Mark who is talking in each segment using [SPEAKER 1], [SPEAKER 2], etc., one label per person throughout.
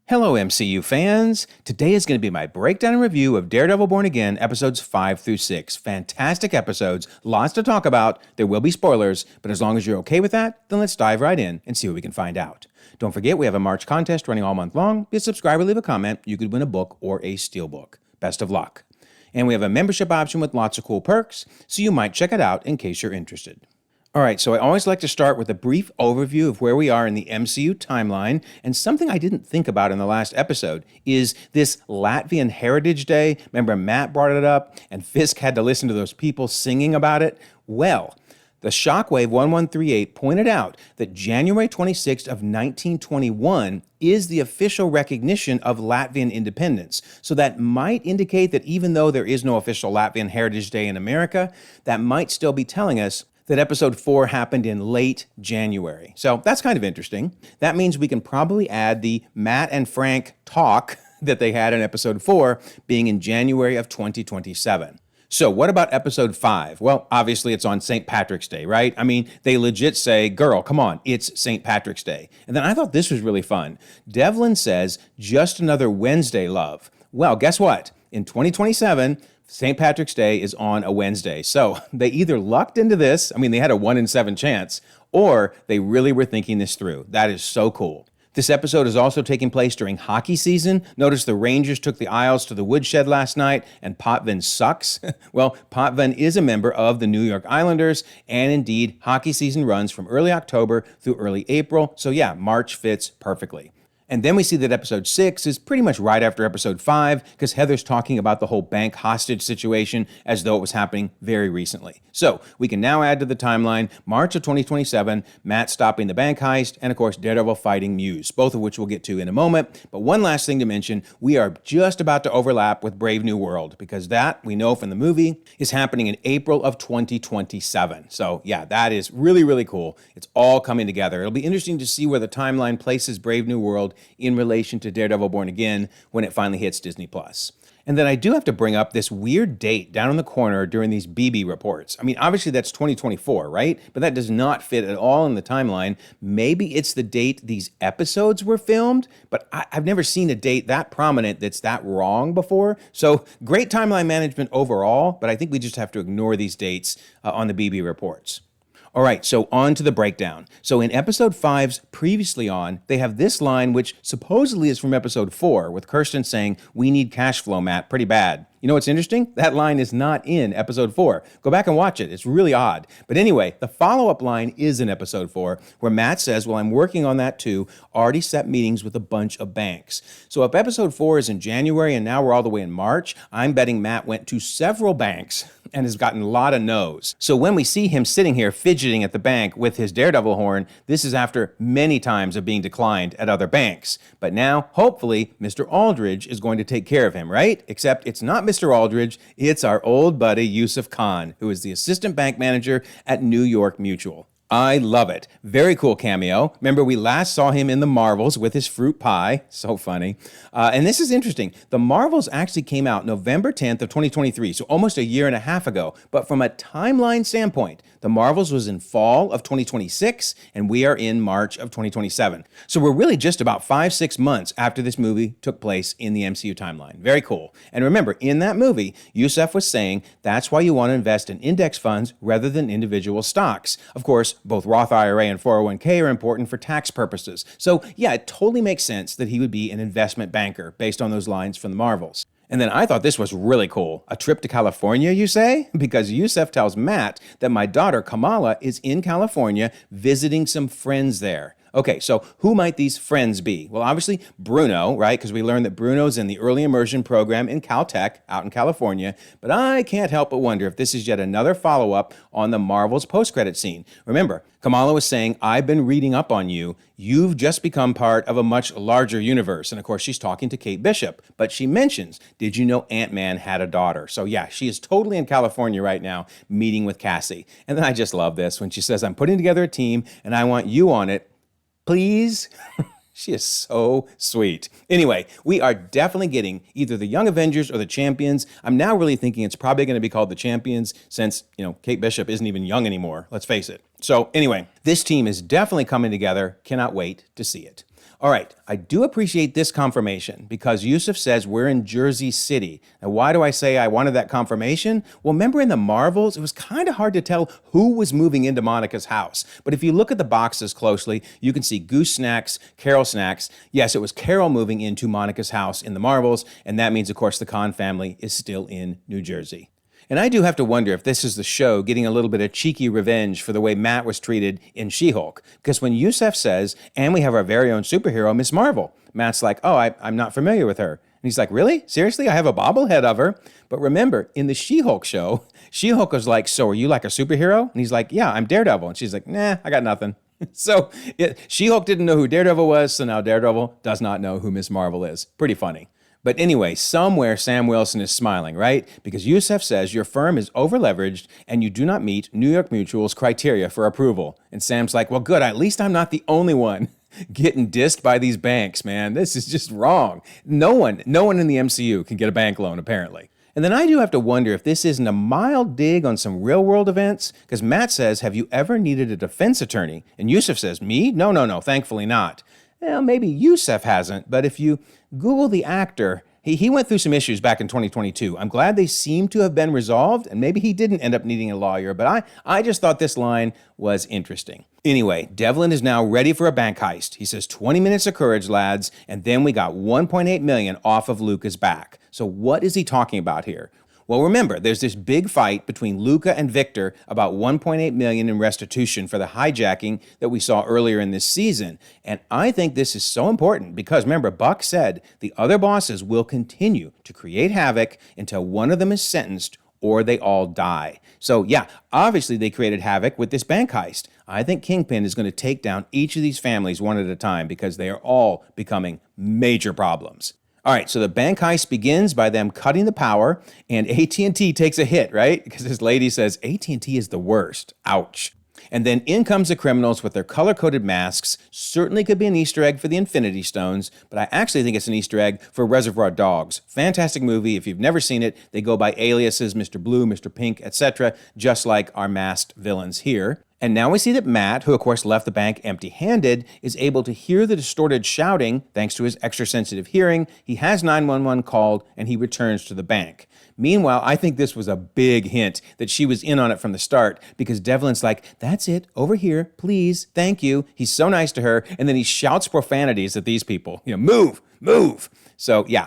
[SPEAKER 1] Hello, MCU fans. Today is going to be my breakdown and review of Daredevil Born Again, episodes 5 through 6. Fantastic episodes, lots to talk about. There will be spoilers, but as long as you're okay with that, then let's dive right in and see what we can find out. Don't forget, we have a March contest running all month long. Be a subscriber, leave a comment. You could win a book or a steelbook. Best of luck. And we have a membership option with lots of cool perks, so you might check it out in case you're interested. All right, so I always like to start with a brief overview of where we are in the MCU timeline, and something I didn't think about in the last episode is this Latvian Heritage Day. Remember, Matt brought it up, and Fisk had to listen to those people singing about it? Well, the Shockwave 1138 pointed out that January 26th of 1921 is the official recognition of Latvian independence. So that might indicate that even though there is no official Latvian Heritage Day in America, that might still be telling us that episode 4 happened in late January. So that's kind of interesting. That means we can probably add the Matt and Frank talk that they had in episode 4 being in January of 2027. So what about episode 5? Well, obviously it's on St. Patrick's Day, right? I mean, they legit say, girl, come on, it's St. Patrick's Day. And then I thought this was really fun. Devlin says, just another Wednesday, love. Well, guess what? In 2027, St. Patrick's Day is on a Wednesday. So they either lucked into this, I mean, they had a 1 in 7 chance, or they really were thinking this through. That is so cool. This episode is also taking place during hockey season. Notice the Rangers took the Isles to the woodshed last night, and Potvin sucks. Well, Potvin is a member of the New York Islanders, and indeed, hockey season runs from early October through early April. So yeah, March fits perfectly. And then we see that episode 6 is pretty much right after episode 5 because Heather's talking about the whole bank hostage situation as though it was happening very recently. So we can now add to the timeline March of 2027, Matt stopping the bank heist, and of course Daredevil fighting Muse, both of which we'll get to in a moment. But one last thing to mention, we are just about to overlap with Brave New World because that, we know from the movie, is happening in April of 2027. So yeah, that is really, really cool. It's all coming together. It'll be interesting to see where the timeline places Brave New World in relation to Daredevil Born Again when it finally hits Disney+. And then I do have to bring up this weird date down in the corner during these BB reports. I mean, obviously that's 2024, right? But that does not fit at all in the timeline. Maybe it's the date these episodes were filmed, but I've never seen a date that prominent that's that wrong before. So great timeline management overall, but I think we just have to ignore these dates on the BB reports. All right, so on to the breakdown. So in episode 5's Previously On, they have this line, which supposedly is from episode 4, with Kirsten saying, we need cash flow, Matt, pretty bad. You know what's interesting? That line is not in episode 4. Go back and watch it. It's really odd. But anyway, the follow-up line is in episode 4, where Matt says, well, I'm working on that too, already set meetings with a bunch of banks. So if episode 4 is in January and now we're all the way in March, I'm betting Matt went to several banks and has gotten a lot of no's. So when we see him sitting here fidgeting at the bank with his Daredevil horn, this is after many times of being declined at other banks. But now, hopefully, Mr. Aldridge is going to take care of him, right? Except it's not Mr. Aldridge, it's our old buddy Yusuf Khan, who is the assistant bank manager at New York Mutual. I love it. Very cool cameo. Remember, we last saw him in the Marvels with his fruit pie. So funny. And this is interesting. The Marvels actually came out November 10th of 2023, so almost a year and a half ago. But from a timeline standpoint, the Marvels was in fall of 2026, and we are in March of 2027. So we're really just about 5-6 months after this movie took place in the MCU timeline. Very cool. And remember, in that movie, Yusuf was saying that's why you want to invest in index funds rather than individual stocks. Of course, both Roth IRA and 401k are important for tax purposes. So yeah, it totally makes sense that he would be an investment banker based on those lines from the Marvels. And then I thought this was really cool. A trip to California, you say? Because Yusuf tells Matt that my daughter Kamala is in California visiting some friends there. Okay, so who might these friends be? Well, obviously Bruno, right? Because we learned that Bruno's in the early immersion program in Caltech out in California. But I can't help but wonder if this is yet another follow-up on the Marvel's post-credit scene. Remember, Kamala was saying, I've been reading up on you. You've just become part of a much larger universe. And of course, she's talking to Kate Bishop. But she mentions, did you know Ant-Man had a daughter? So yeah, she is totally in California right now, meeting with Cassie. And then I just love this when she says, I'm putting together a team and I want you on it. Please? She is so sweet. Anyway, we are definitely getting either the Young Avengers or the Champions. I'm now really thinking it's probably going to be called the Champions since, Kate Bishop isn't even young anymore. Let's face it. So anyway, this team is definitely coming together. Cannot wait to see it. All right, I do appreciate this confirmation because Yusuf says we're in Jersey City. Now, why do I say I wanted that confirmation? Well, remember in the Marvels, it was kind of hard to tell who was moving into Monica's house. But if you look at the boxes closely, you can see Goose Snacks, Carol Snacks. Yes, it was Carol moving into Monica's house in the Marvels, and that means, of course, the Khan family is still in New Jersey. And I do have to wonder if this is the show getting a little bit of cheeky revenge for the way Matt was treated in She-Hulk. Because when Yusuf says, and we have our very own superhero, Miss Marvel, Matt's like, oh, I'm not familiar with her. And he's like, really? Seriously? I have a bobblehead of her. But remember, in the She-Hulk show, She-Hulk was like, so are you like a superhero? And he's like, yeah, I'm Daredevil. And she's like, nah, I got nothing. So She-Hulk didn't know who Daredevil was, so now Daredevil does not know who Miss Marvel is. Pretty funny. But anyway, somewhere Sam Wilson is smiling, right? Because Yusuf says your firm is over-leveraged and you do not meet New York Mutual's criteria for approval. And Sam's like, well, good, at least I'm not the only one getting dissed by these banks, man. This is just wrong. No one in the MCU can get a bank loan, apparently. And then I do have to wonder if this isn't a mild dig on some real-world events, because Matt says, have you ever needed a defense attorney? And Yusuf says, me? No, thankfully not. Well, maybe Yusuf hasn't, but if you Google the actor, he went through some issues back in 2022. I'm glad they seem to have been resolved, and maybe he didn't end up needing a lawyer, but I just thought this line was interesting. Anyway, Devlin is now ready for a bank heist. He says 20 minutes of courage, lads, and then we got $1.8 million off of Luca's back. So what is he talking about here? Well, remember, there's this big fight between Luca and Victor about $1.8 million in restitution for the hijacking that we saw earlier in this season. And I think this is so important because, remember, Buck said the other bosses will continue to create havoc until one of them is sentenced or they all die. So, yeah, obviously they created havoc with this bank heist. I think Kingpin is going to take down each of these families one at a time because they are all becoming major problems. All right, so the bank heist begins by them cutting the power, and AT&T takes a hit, right? Because this lady says, AT&T is the worst. Ouch. And then in comes the criminals with their color-coded masks. Certainly could be an Easter egg for the Infinity Stones, but I actually think it's an Easter egg for Reservoir Dogs. Fantastic movie. If you've never seen it, they go by aliases, Mr. Blue, Mr. Pink, etc., just like our masked villains here. And now we see that Matt, who of course left the bank empty-handed, is able to hear the distorted shouting thanks to his extra-sensitive hearing. He has 911 called, and he returns to the bank. Meanwhile, I think this was a big hint that she was in on it from the start because Devlin's like, that's it, over here, please, thank you. He's so nice to her, and then he shouts profanities at these people. Move. So, yeah,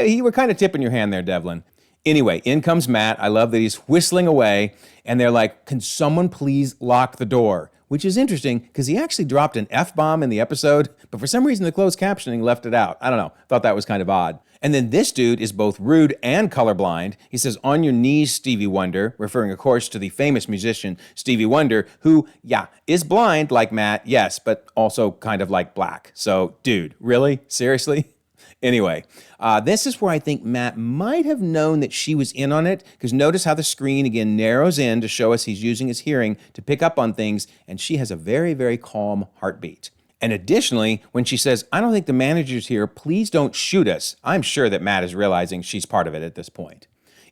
[SPEAKER 1] you were kind of tipping your hand there, Devlin. Anyway, in comes Matt. I love that he's whistling away, and they're like, can someone please lock the door? Which is interesting because he actually dropped an F-bomb in the episode, but for some reason the closed captioning left it out. I don't know. Thought that was kind of odd. And then this dude is both rude and colorblind. He says, on your knees, Stevie Wonder, referring, of course, to the famous musician Stevie Wonder, who, is blind like Matt, yes, but also kind of like black. So, dude, really? Seriously? Anyway, this is where I think Matt might have known that she was in on it, because notice how the screen again narrows in to show us he's using his hearing to pick up on things, and she has a very, very calm heartbeat. And additionally, when she says, I don't think the manager's here, please don't shoot us, I'm sure that Matt is realizing she's part of it at this point.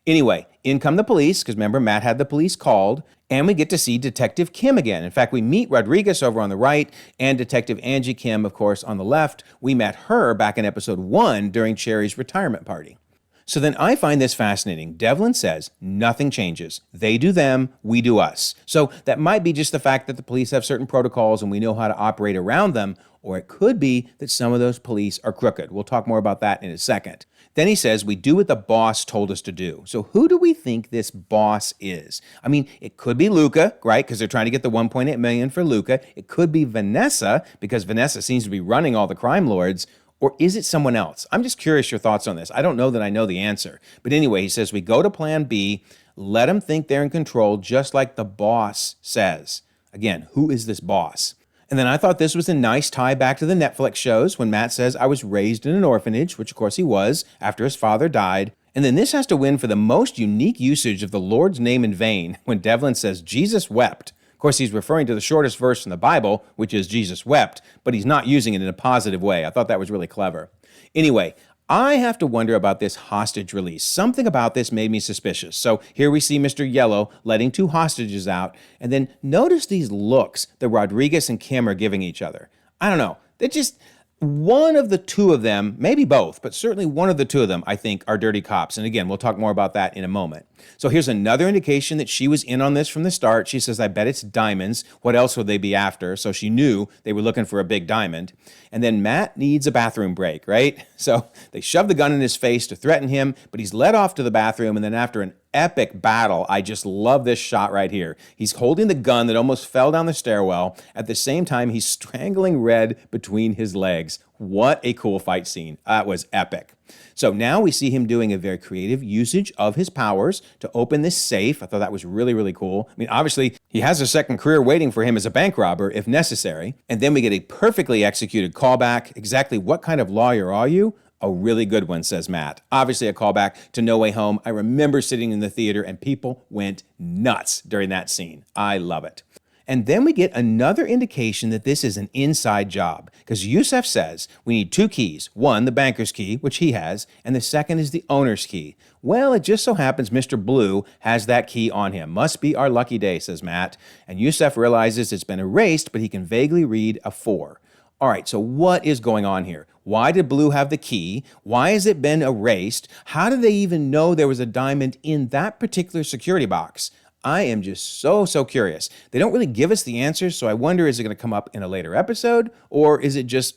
[SPEAKER 1] Anyway, in come the police, because remember, Matt had the police called, and we get to see Detective Kim again. In fact, we meet Rodriguez over on the right, and Detective Angie Kim, of course, on the left. We met her back in episode 1 during Cherry's retirement party. So then I find this fascinating. Devlin says, nothing changes. They do them, we do us. So that might be just the fact that the police have certain protocols and we know how to operate around them, or it could be that some of those police are crooked. We'll talk more about that in a second. Then he says, we do what the boss told us to do. So who do we think this boss is? I mean, it could be Luca, right? Because they're trying to get the $1.8 million for Luca. It could be Vanessa, because Vanessa seems to be running all the crime lords. Or is it someone else? I'm just curious your thoughts on this. I don't know that I know the answer. But anyway, he says, we go to plan B, let them think they're in control, just like the boss says. Again, who is this boss? And then I thought this was a nice tie back to the Netflix shows when Matt says, I was raised in an orphanage, which of course he was, after his father died. And then this has to win for the most unique usage of the Lord's name in vain when Devlin says, Jesus wept. Of course, he's referring to the shortest verse in the Bible, which is Jesus wept, but he's not using it in a positive way. I thought that was really clever. Anyway, I have to wonder about this hostage release. Something about this made me suspicious. So here we see Mr. Yellow letting 2 hostages out, and then notice these looks that Rodriguez and Kim are giving each other. I don't know. One of the two of them, maybe both, but certainly one of the two of them, I think, are dirty cops. And again, we'll talk more about that in a moment. So here's another indication that she was in on this from the start. She says, I bet it's diamonds. What else would they be after? So she knew they were looking for a big diamond. And then Matt needs a bathroom break, right? So they shove the gun in his face to threaten him, but he's led off to the bathroom. And then after an epic battle, I just love this shot right here. He's holding the gun that almost fell down the stairwell. At the same time, he's strangling Red between his legs. What a cool fight scene. That was epic. So now we see him doing a very creative usage of his powers to open this safe. I thought that was really, really cool. I mean, obviously, he has a second career waiting for him as a bank robber if necessary. And then we get a perfectly executed callback. Exactly what kind of lawyer are you? A really good one, says Matt. Obviously a callback to No Way Home. I remember sitting in the theater and people went nuts during that scene. I love it. And then we get another indication that this is an inside job, because Yusef says we need two keys. One, the banker's key, which he has, and the second is the owner's key. Well, it just so happens Mr. Blue has that key on him. Must be our lucky day, says Matt. And Yusef realizes it's been erased, but he can vaguely read a 4. All right, so what is going on here? Why did Blue have the key? Why has it been erased? How did they even know there was a diamond in that particular security box? I am just so curious. They don't really give us the answers, so I wonder, is it going to come up in a later episode, or is it just,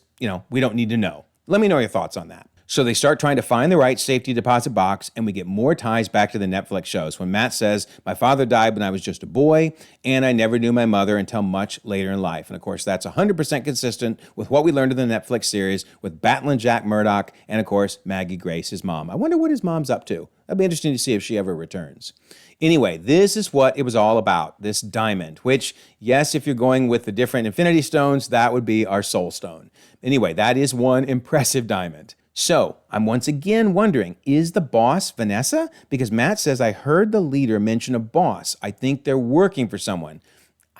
[SPEAKER 1] we don't need to know? Let me know your thoughts on that. So they start trying to find the right safety deposit box, and we get more ties back to the Netflix shows when Matt says, my father died when I was just a boy, and I never knew my mother until much later in life. And of course, that's 100% consistent with what we learned in the Netflix series with Battling Jack Murdoch and, of course, Maggie Grace, his mom. I wonder what his mom's up to. That'd be interesting to see if she ever returns. Anyway, this is what it was all about, this diamond, which, yes, if you're going with the different infinity stones, that would be our soul stone. Anyway, that is one impressive diamond. So I'm once again wondering, is the boss Vanessa? Because Matt says, I heard the leader mention a boss. I think they're working for someone.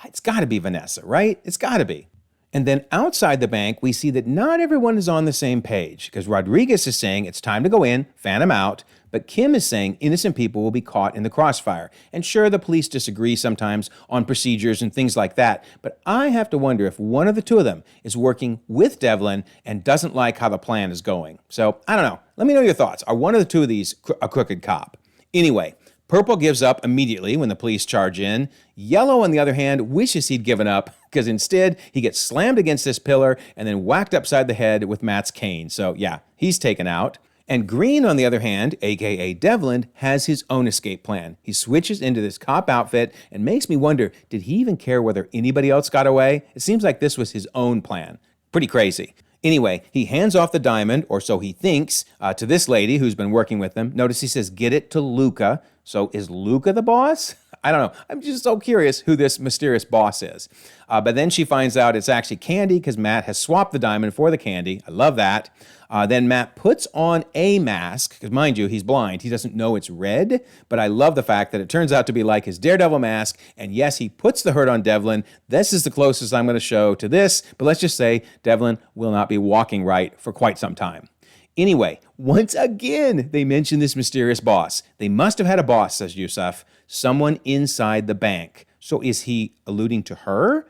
[SPEAKER 1] It's got to be Vanessa, right? It's got to be. And then outside the bank, we see that not everyone is on the same page, because Rodriguez is saying it's time to go in, fan him out, but Kim is saying innocent people will be caught in the crossfire. And sure, the police disagree sometimes on procedures and things like that, but I have to wonder if one of the two of them is working with Devlin and doesn't like how the plan is going. So, I don't know. Let me know your thoughts. Are one of the two of these a crooked cop? Anyway, Purple gives up immediately when the police charge in. Yellow, on the other hand, wishes he'd given up because instead he gets slammed against this pillar and then whacked upside the head with Matt's cane. So yeah, he's taken out. And Green, on the other hand, aka Devlin, has his own escape plan. He switches into this cop outfit and makes me wonder, did he even care whether anybody else got away? It seems like this was his own plan. Pretty crazy. Anyway, he hands off the diamond, or so he thinks, to this lady who's been working with him. Notice he says, get it to Luca. So is Luca the boss? I don't know. I'm just so curious who this mysterious boss is. But then she finds out it's actually Candy because Matt has swapped the diamond for the candy. I love that. Then Matt puts on a mask, because mind you, he's blind. He doesn't know it's red, but I love the fact that it turns out to be like his Daredevil mask. And yes, he puts the hurt on Devlin. This is the closest I'm going to show to this, but let's just say Devlin will not be walking right for quite some time. Anyway, once again, they mention this mysterious boss. They must have had a boss, says Yusef, someone inside the bank. So is he alluding to her?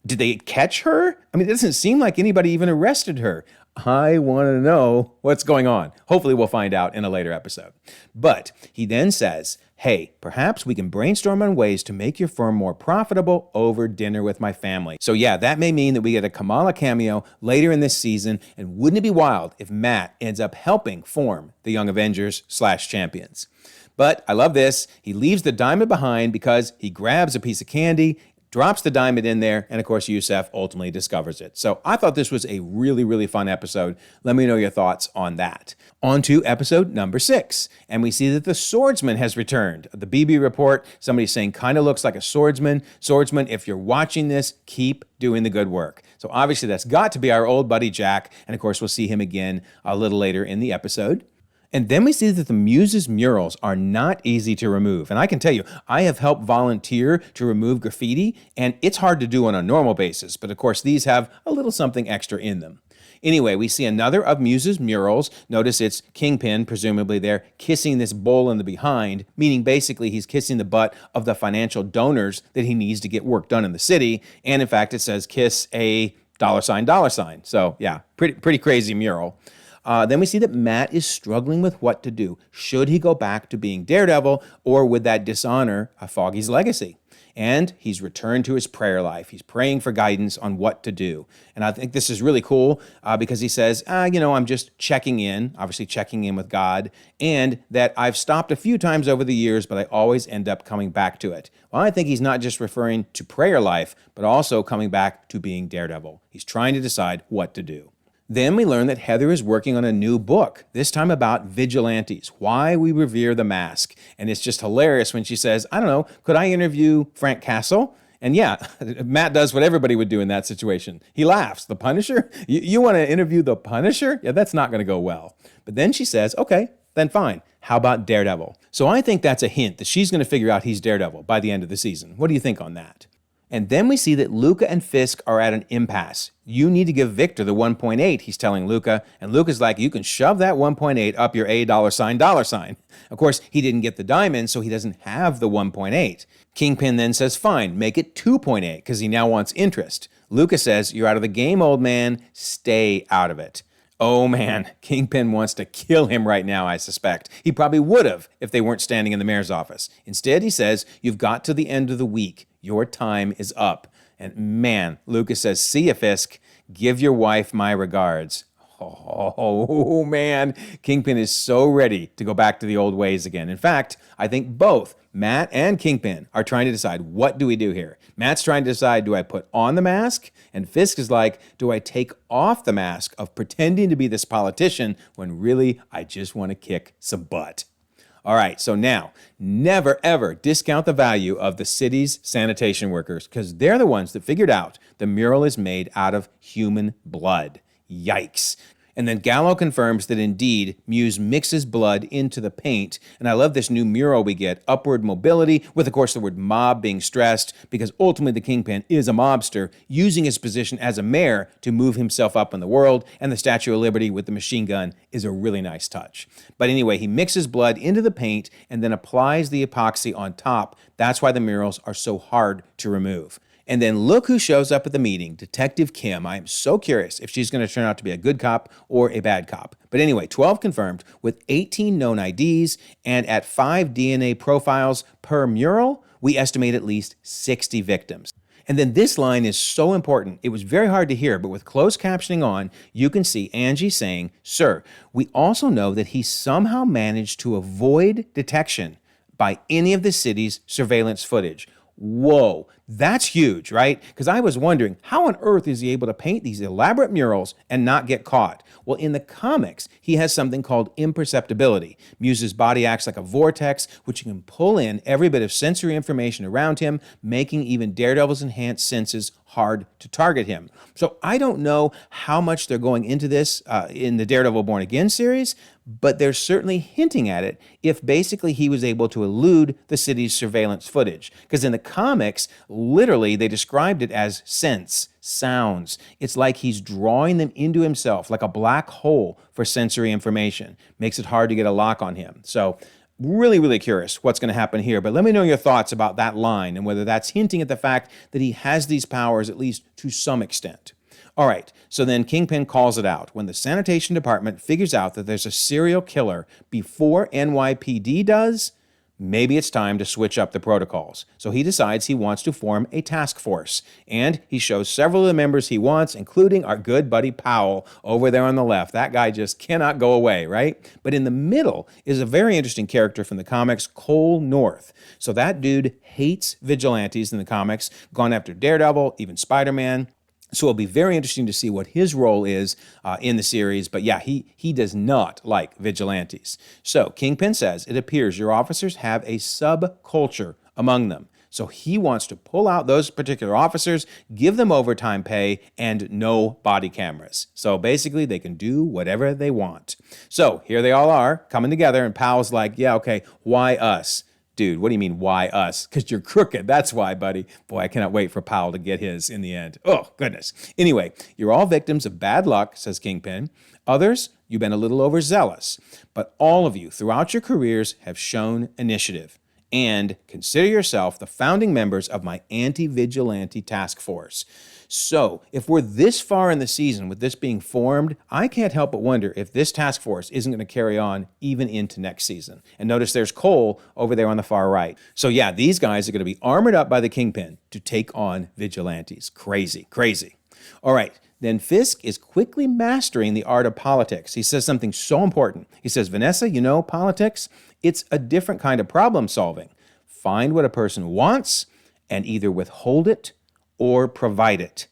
[SPEAKER 1] Did they catch her? I mean, it doesn't seem like anybody even arrested her. I want to know what's going on. Hopefully we'll find out in a later episode. But he then says, hey, perhaps we can brainstorm on ways to make your firm more profitable over dinner with my family. So yeah, that may mean that we get a Kamala cameo later in this season. And wouldn't it be wild if Matt ends up helping form the Young Avengers/Champions? But I love this. He leaves the diamond behind because he grabs a piece of candy, drops the diamond in there, and of course, Yusef ultimately discovers it. So I thought this was a really fun episode. Let me know your thoughts on that. On to episode number 6, and we see that the Swordsman has returned. The BB report, somebody's saying kind of looks like a swordsman. Swordsman, if you're watching this, keep doing the good work. So obviously that's got to be our old buddy Jack, and of course, we'll see him again a little later in the episode. And then we see that the Muse's murals are not easy to remove. And I can tell you, I have helped volunteer to remove graffiti, and it's hard to do on a normal basis. But of course, these have a little something extra in them. Anyway, we see another of Muse's murals. Notice it's Kingpin, presumably there, kissing this bull in the behind, meaning basically he's kissing the butt of the financial donors that he needs to get work done in the city. And in fact, it says kiss a dollar sign. So yeah, pretty crazy mural. Then we see that Matt is struggling with what to do. Should he go back to being Daredevil, or would that dishonor Foggy's legacy? And he's returned to his prayer life. He's praying for guidance on what to do. And I think this is really cool because he says, I'm just checking in, obviously checking in with God, and that I've stopped a few times over the years, but I always end up coming back to it. Well, I think he's not just referring to prayer life, but also coming back to being Daredevil. He's trying to decide what to do. Then we learn that Heather is working on a new book, this time about vigilantes, why we revere the mask. And it's just hilarious when she says, I don't know, could I interview Frank Castle? And yeah, Matt does what everybody would do in that situation. He laughs. The Punisher? You want to interview the Punisher? Yeah, that's not going to go well. But then she says, okay, then fine. How about Daredevil? So I think that's a hint that she's going to figure out he's Daredevil by the end of the season. What do you think on that? And then we see that Luca and Fisk are at an impasse. You need to give Victor the 1.8, he's telling Luca. And Luca's like, you can shove that 1.8 up your $dollar sign. Of course, he didn't get the diamond, so he doesn't have the 1.8. Kingpin then says, fine, make it 2.8, because he now wants interest. Luca says, you're out of the game, old man. Stay out of it. Oh man, Kingpin wants to kill him right now, I suspect. He probably would have if they weren't standing in the mayor's office. Instead, he says, you've got to the end of the week. Your time is up. And man, Lucas says, see ya, Fisk. Give your wife my regards. Oh, man. Kingpin is so ready to go back to the old ways again. In fact, I think both Matt and Kingpin are trying to decide, what do we do here? Matt's trying to decide, do I put on the mask? And Fisk is like, do I take off the mask of pretending to be this politician when really I just want to kick some butt? All right, so now, never ever discount the value of the city's sanitation workers, because they're the ones that figured out the mural is made out of human blood. Yikes. And then Gallo confirms that indeed Muse mixes blood into the paint. And I love this new mural we get, upward mobility, with of course the word mob being stressed, because ultimately the Kingpin is a mobster using his position as a mayor to move himself up in the world. And the Statue of Liberty with the machine gun is a really nice touch. But anyway, he mixes blood into the paint and then applies the epoxy on top. That's why the murals are so hard to remove. And then look who shows up at the meeting, Detective Kim. I am so curious if she's going to turn out to be a good cop or a bad cop. But anyway, 12 confirmed with 18 known IDs, and at 5 DNA profiles per mural, we estimate at least 60 victims. And then this line is so important. It was very hard to hear, but with closed captioning on, you can see Angie saying, sir, we also know that he somehow managed to avoid detection by any of the city's surveillance footage. Whoa, that's huge, right? Because I was wondering, how on earth is he able to paint these elaborate murals and not get caught? Well, in the comics, he has something called imperceptibility. Muse's body acts like a vortex, which can pull in every bit of sensory information around him, making even Daredevil's enhanced senses hard to target him. So I don't know how much they're going into this in the Daredevil Born Again series, but they're certainly hinting at it if basically he was able to elude the city's surveillance footage. Because in the comics, literally they described it as sense, sounds. It's like he's drawing them into himself, like a black hole for sensory information. Makes it hard to get a lock on him. So really curious what's going to happen here. But let me know your thoughts about that line and whether that's hinting at the fact that he has these powers, at least to some extent. All right, so then Kingpin calls it out. When the sanitation department figures out that there's a serial killer before NYPD does, maybe it's time to switch up the protocols. So he decides he wants to form a task force. And he shows several of the members he wants, including our good buddy Powell over there on the left. That guy just cannot go away, right? But in the middle is a very interesting character from the comics, Cole North. So that dude hates vigilantes in the comics, gone after Daredevil, even Spider-Man. So it'll be very interesting to see what his role is in the series. But yeah, he does not like vigilantes. So Kingpin says, it appears your officers have a subculture among them. So he wants to pull out those particular officers, give them overtime pay, and no body cameras. So basically, they can do whatever they want. So here they all are coming together, and Powell's like, yeah, okay, why us? Dude, what do you mean, why us? Because you're crooked. That's why, buddy. Boy, I cannot wait for Powell to get his in the end. Oh, goodness. Anyway, you're all victims of bad luck, says Kingpin. Others, you've been a little overzealous. But all of you, throughout your careers, have shown initiative. and consider yourself the founding members of my anti-vigilante task force. So, if we're this far in the season with this being formed, I can't help but wonder if this task force isn't going to carry on even into next season. And notice there's Cole over there on the far right. So yeah, these guys are going to be armored up by the Kingpin to take on vigilantes. Crazy, crazy. All right, then Fisk is quickly mastering the art of politics. He says something so important. He says, Vanessa, you know, politics, it's a different kind of problem solving. Find what a person wants and either withhold it or provide it,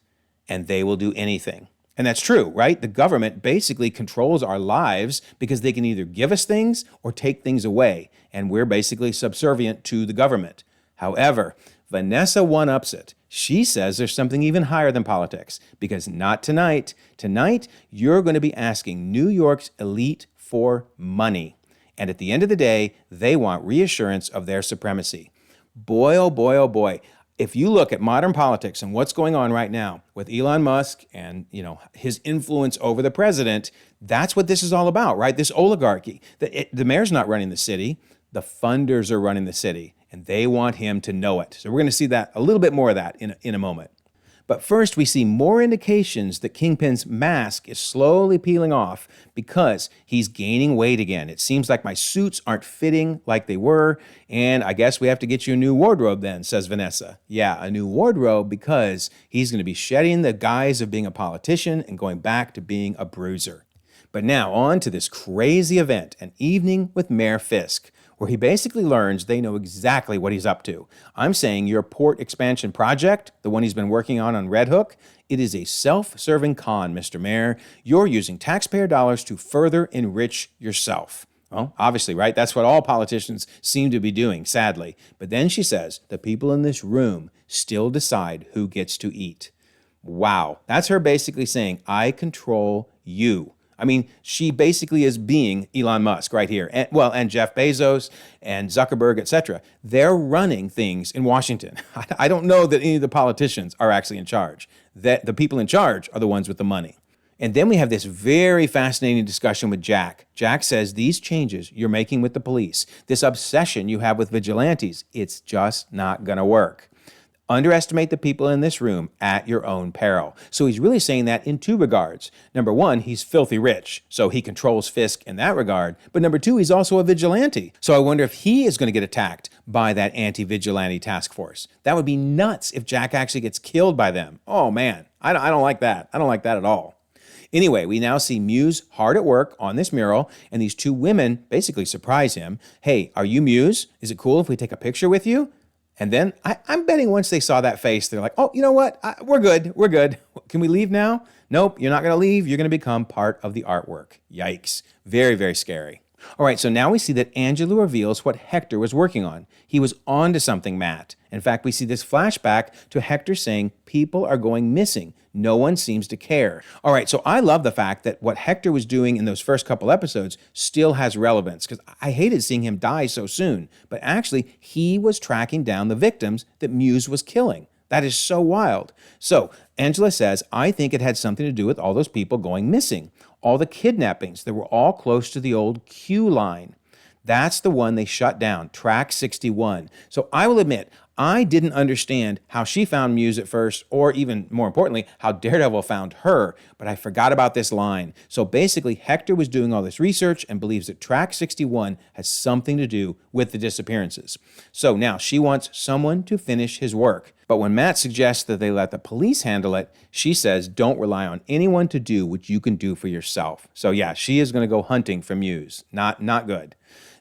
[SPEAKER 1] and they will do anything. And that's true, right? The government basically controls our lives because they can either give us things or take things away, and we're basically subservient to the government. However, Vanessa one-ups it. She says there's something even higher than politics, because not tonight. Tonight, you're going to be asking New York's elite for money. And at the end of the day, they want reassurance of their supremacy. Boy, oh boy, oh boy. If you look at modern politics and what's going on right now with Elon Musk and, his influence over the president, that's what this is all about, right? This oligarchy. The mayor's not running the city. The funders are running the city, and they want him to know it. So we're going to see that a little bit more of that in a moment. But first, we see more indications that Kingpin's mask is slowly peeling off because he's gaining weight again. It seems like my suits aren't fitting like they were, and I guess we have to get you a new wardrobe then, says Vanessa. Yeah, a new wardrobe because he's going to be shedding the guise of being a politician and going back to being a bruiser. But now on to this crazy event, an evening with Mayor Fisk, where he basically learns they know exactly what he's up to. I'm saying your port expansion project, the one he's been working on Red Hook, it is a self-serving con, Mr. Mayor. You're using taxpayer dollars to further enrich yourself. Well, obviously, right? That's what all politicians seem to be doing, sadly. But then she says, the people in this room still decide who gets to eat. Wow. That's her basically saying, I control you. I mean, she basically is being Elon Musk right here. And Jeff Bezos and Zuckerberg, etc. They're running things in Washington. I don't know that any of the politicians are actually in charge. That the people in charge are the ones with the money. And then we have this very fascinating discussion with Jack. Jack says these changes you're making with the police, this obsession you have with vigilantes, it's just not going to work. Underestimate the people in this room at your own peril. So he's really saying that in two regards. Number one, he's filthy rich, so he controls Fisk in that regard. But number two, he's also a vigilante. So I wonder if he is going to get attacked by that anti-vigilante task force. That would be nuts if Jack actually gets killed by them. Oh man, I don't like that. I don't like that at all. Anyway, we now see Muse hard at work on this mural, and these two women basically surprise him. Hey, are you Muse? Is it cool if we take a picture with you? And then I'm betting once they saw that face, they're like, oh, you know what? We're good. We're good. Can we leave now? Nope, you're not going to leave. You're going to become part of the artwork. Yikes. Very, very scary. All right, so now we see that Angela reveals what Hector was working on. He was on to something, Matt. In fact, we see this flashback to Hector saying, people are going missing. No one seems to care. All right, so I love the fact that what Hector was doing in those first couple episodes still has relevance, because I hated seeing him die so soon. But actually, he was tracking down the victims that Muse was killing. That is so wild. So Angela says, I think it had something to do with all those people going missing. All the kidnappings that were all close to the old Q line. That's the one they shut down, track 61. So I will admit, I didn't understand how she found Muse at first, or even more importantly, how Daredevil found her, but I forgot about this line. So basically, Hector was doing all this research and believes that track 61 has something to do with the disappearances. So now she wants someone to finish his work. But when Matt suggests that they let the police handle it, she says don't rely on anyone to do what you can do for yourself. So yeah, she is going to go hunting for Muse. Not good.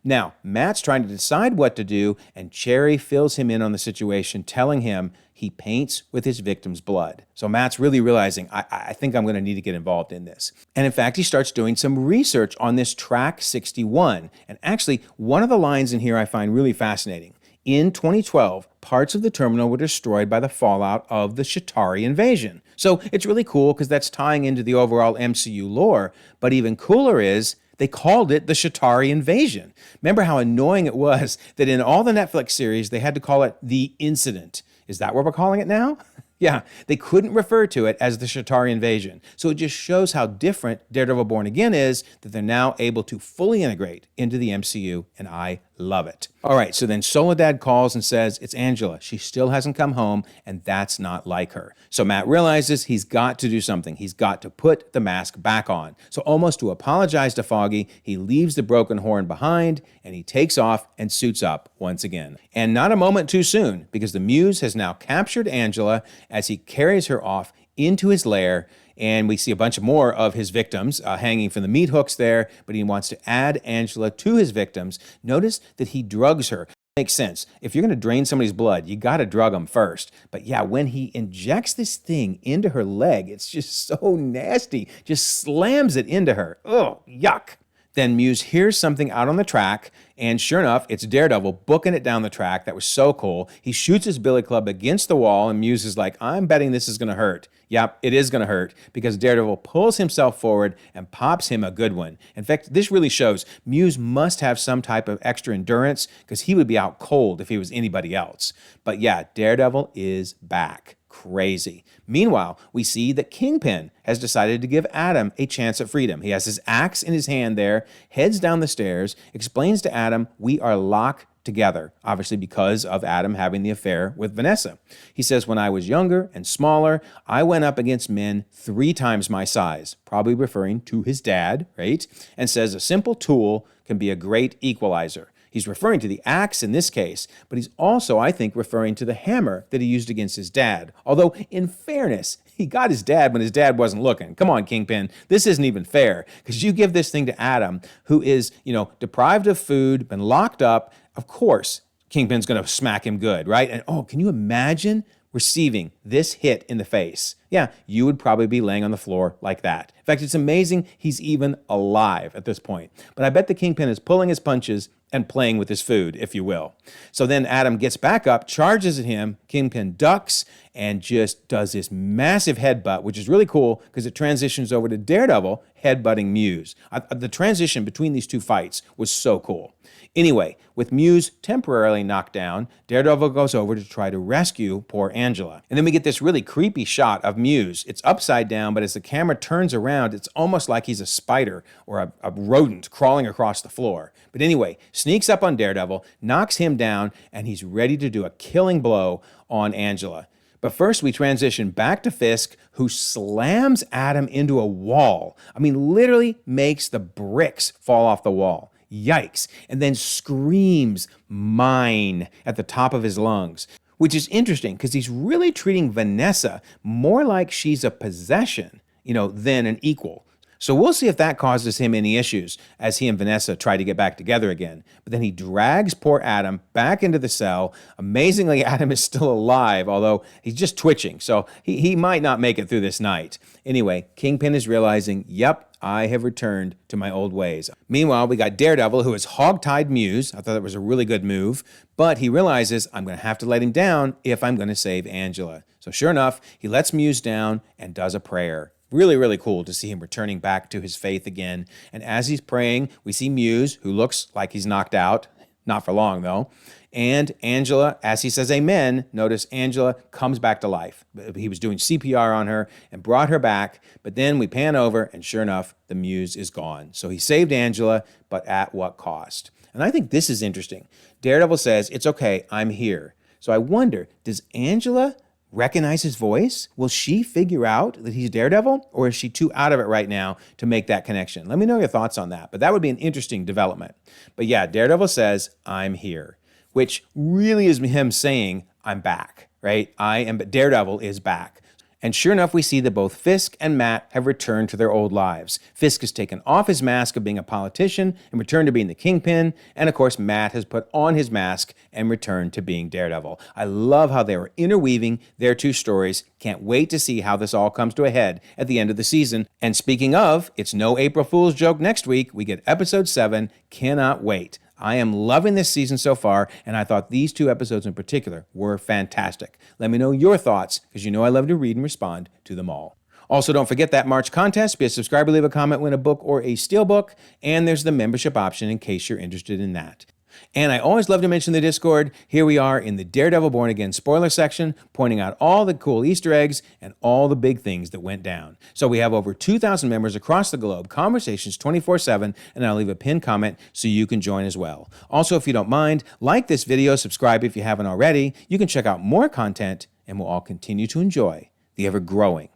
[SPEAKER 1] Now, Matt's trying to decide what to do, and Cherry fills him in on the situation, telling him he paints with his victim's blood. So Matt's really realizing, I think I'm going to need to get involved in this. And in fact, he starts doing some research on this track 61. And actually, one of the lines in here I find really fascinating. In 2012, parts of the terminal were destroyed by the fallout of the Chitauri invasion. So it's really cool because that's tying into the overall MCU lore. But even cooler is they called it the Chitauri invasion. Remember how annoying it was that in all the Netflix series, they had to call it the incident. Is that what we're calling it now? Yeah, they couldn't refer to it as the Chitauri invasion. So it just shows how different Daredevil Born Again is that they're now able to fully integrate into the MCU, and I Love it. All right, so then Soledad calls and says it's Angela. She still hasn't come home, and that's not like her. So Matt realizes he's got to do something. He's got to put the mask back on. So almost to apologize to Foggy, he leaves the broken horn behind, and he takes off and suits up once again. And not a moment too soon, because the Muse has now captured Angela as he carries her off into his lair, and we see a bunch more of his victims hanging from the meat hooks there, but he wants to add Angela to his victims. Notice that he drugs her. Makes sense. If you're going to drain somebody's blood, you got to drug them first. But yeah, when he injects this thing into her leg, it's just so nasty. Just slams it into her. Oh, yuck. Then Muse hears something out on the track, and sure enough, it's Daredevil booking it down the track. That was so cool. He shoots his billy club against the wall, and Muse is like, I'm betting this is going to hurt. Yep, it is going to hurt, because Daredevil pulls himself forward and pops him a good one. In fact, this really shows Muse must have some type of extra endurance, because he would be out cold if he was anybody else. But yeah, Daredevil is back. Crazy. Meanwhile, we see that Kingpin has decided to give Adam a chance at freedom. He has his axe in his hand there, heads down the stairs, explains to Adam, we are locked together, obviously because of Adam having the affair with Vanessa. He says, when I was younger and smaller, I went up against men 3 times my size, probably referring to his dad, right? And says a simple tool can be a great equalizer. He's referring to the axe in this case, but he's also, I think, referring to the hammer that he used against his dad. Although, in fairness, he got his dad when his dad wasn't looking. Come on, Kingpin. This isn't even fair, because you give this thing to Adam, who is, deprived of food, been locked up. Of course, Kingpin's going to smack him good, right? And oh, can you imagine receiving this hit in the face? Yeah, you would probably be laying on the floor like that. In fact, it's amazing he's even alive at this point. But I bet the Kingpin is pulling his punches and playing with his food, if you will. So then Adam gets back up, charges at him, Kingpin ducks, and just does this massive headbutt, which is really cool because it transitions over to Daredevil headbutting Muse. The transition between these two fights was so cool. Anyway, with Muse temporarily knocked down, Daredevil goes over to try to rescue poor Angela. And then we get this really creepy shot of Muse. It's upside down, but as the camera turns around, it's almost like he's a spider or a rodent crawling across the floor. But anyway, sneaks up on Daredevil, knocks him down, and he's ready to do a killing blow on Angela. But first, we transition back to Fisk, who slams Adam into a wall. I mean, literally makes the bricks fall off the wall. Yikes. And then screams, mine, at the top of his lungs. Which is interesting, because he's really treating Vanessa more like she's a possession, than an equal. So we'll see if that causes him any issues as he and Vanessa try to get back together again. But then he drags poor Adam back into the cell. Amazingly, Adam is still alive, although he's just twitching, so he might not make it through this night. Anyway, Kingpin is realizing, yep, I have returned to my old ways. Meanwhile, we got Daredevil, who has hogtied Muse. I thought that was a really good move. But he realizes, I'm going to have to let him down if I'm going to save Angela. So sure enough, he lets Muse down and does a prayer. Really, really cool to see him returning back to his faith again. And as he's praying, we see Muse, who looks like he's knocked out. Not for long, though. And Angela, as he says amen, notice Angela comes back to life. He was doing CPR on her and brought her back. But then we pan over, and sure enough, the Muse is gone. So he saved Angela, but at what cost? And I think this is interesting. Daredevil says, it's okay, I'm here. So I wonder, does Angela recognize his voice? Will she figure out that he's Daredevil, or is she too out of it right now to make that connection? Let me know your thoughts on that, but that would be an interesting development. But yeah, Daredevil says, I'm here, which really is him saying, I'm back, right? Daredevil is back. And sure enough, we see that both Fisk and Matt have returned to their old lives. Fisk has taken off his mask of being a politician and returned to being the Kingpin. And of course, Matt has put on his mask and returned to being Daredevil. I love how they were interweaving their two stories. Can't wait to see how this all comes to a head at the end of the season. And speaking of, it's no April Fool's joke next week. We get episode 7. Cannot wait. I am loving this season so far, and I thought these 2 episodes in particular were fantastic. Let me know your thoughts, because you know I love to read and respond to them all. Also, don't forget that March contest. Be a subscriber, leave a comment, win a book or a steelbook, and there's the membership option in case you're interested in that. And I always love to mention the Discord. Here we are in the Daredevil Born Again spoiler section, pointing out all the cool Easter eggs and all the big things that went down. So we have over 2,000 members across the globe, conversations 24/7, and I'll leave a pinned comment so you can join as well. Also, if you don't mind, like this video, subscribe if you haven't already. You can check out more content, and we'll all continue to enjoy the ever-growing,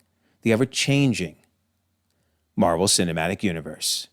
[SPEAKER 1] the ever-changing Marvel Cinematic Universe.